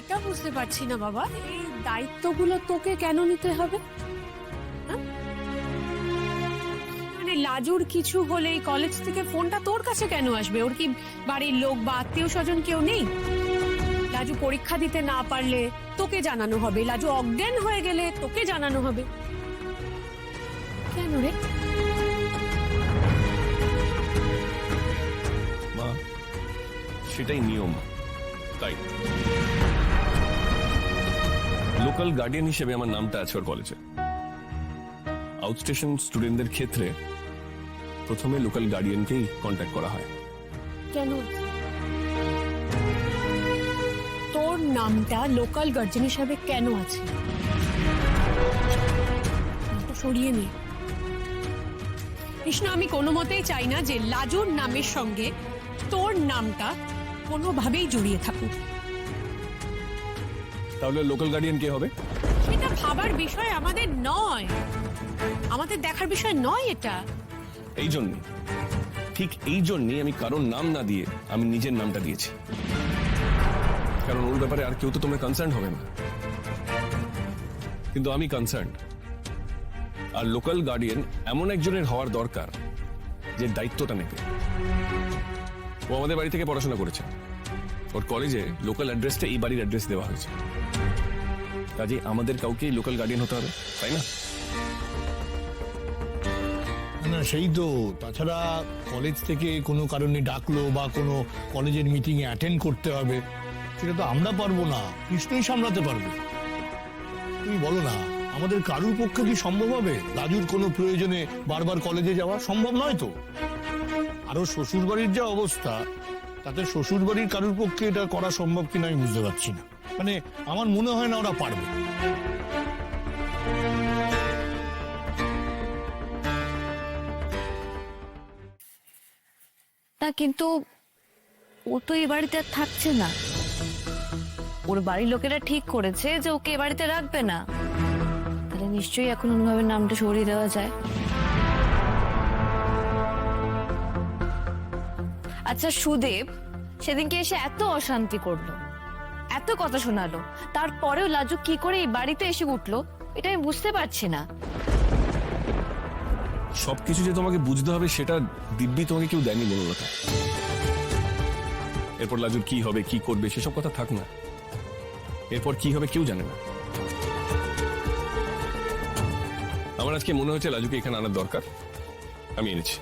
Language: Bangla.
এটা বুঝতে পারছি না বাবা, এই দায়িত্বগুলো তোকে কেন নিতে হবে? হ্যাঁ? মানে লাজুর কিছু হলে কলেজ থেকে ফোনটা তোর কাছে কেন আসবে? ওর কি বাড়ির লোক বা আত্মীয় স্বজন কেউ নেই? লাজু পরীক্ষা দিতে না পারলে তোকে জানানো হবে, লাজু অজ্ঞান হয়ে গেলে তোকে জানানো হবে। কেন রে? মা, সেটাই নিয়ম, তাই লোকাল গার্ডিয়ান হিসেবে আমার নামটা আছে ওর কলেজে। আউটস্টেশন স্টুডেন্টদের ক্ষেত্রে প্রথমে লোকাল গার্ডিয়ানকেই কন্ট্যাক্ট করা হয়। কেন? তোর নামটা লোকাল গার্জেন হিসাবে কেন আছে? সরিয়ে নে কৃষ্ণ, আমি কোনো মতেই চাই না যে লাজুর নামের সঙ্গে তোর নামটা কোনোভাবেই জড়িয়ে থাকুক। তাহলে লোকাল গার্ডিয়ান কে হবে? সেটা ভাবার বিষয় আমাদের নয়, আমাদের দেখার বিষয় নয় এটা। এই জন্য, ঠিক এই জন্যই আমি কারোর নাম না দিয়ে আমি নিজের নামটা দিয়েছি, কারণ ওর ব্যাপারে আর কেউ তো তোমরা কনসার্ন হবে না, কিন্তু আমি কনসার্ন। আর লোকাল গার্ডিয়ান এমন একজনের হওয়ার দরকার যে দায়িত্বটা নেবে। ও আমাদের বাড়ি থেকে পড়াশোনা করেছে, ওর কলেজে লোকাল অ্যাড্রেসটা এই বাড়ির অ্যাড্রেস দেওয়া হয়েছে, কাজে আমাদের কাউকেই লোকাল গার্ডিয়ান হতে হবে, তাই না? না সেই তো, তাছাড়া কলেজ থেকে কোনো কারণে ডাকলো বা কোনো কলেজের মিটিং এ অ্যাটেন্ড করতে হবে, সেটা তো আমরা পারবো না, কৃষ্ণই সামলাতে পারবে। তুমি বলো না, আমাদের কারুর পক্ষে কি সম্ভব হবে রাজুর কোনো প্রয়োজনে বারবার কলেজে যাওয়া? সম্ভব নয় তো। আরো শ্বশুর বাড়ির যা অবস্থা, তাতে শ্বশুর বাড়ির কারুর পক্ষে এটা করা সম্ভব কিনা আমি বুঝতে পারছি না। মানে আমার মনে হয় না ওরা পারবে। না কিন্তু ও তো এ বাড়িতে আর থাকছে না। ওর বাড়ির লোকেরা ঠিক করেছে যে ওকে এ বাড়িতে রাখবে না, তাহলে নিশ্চয়ই এখন অন্যভাবে নামটা সরিয়ে দেওয়া যায়। আচ্ছা সুদেব সেদিনকে এসে এত অশান্তি করলো, এত কথা শোনালো, তারপরেও লাজু কি করে এই বাড়িতে এসে উঠলো এটা আমি বুঝতে পারছি না। সবকিছু যে তোমাকে বুঝতে হবে সেটা দিব্যি তোমাকে কেউ দেয়নি মনোলতা। এরপর লাজুর কি হবে, কি করবে, সেসব কথা থাক না। এরপর কি হবে কেউ জানে না। আমার আজকে মনে হচ্ছে লাজুকে এখানে আনার দরকার, আমি এনেছি।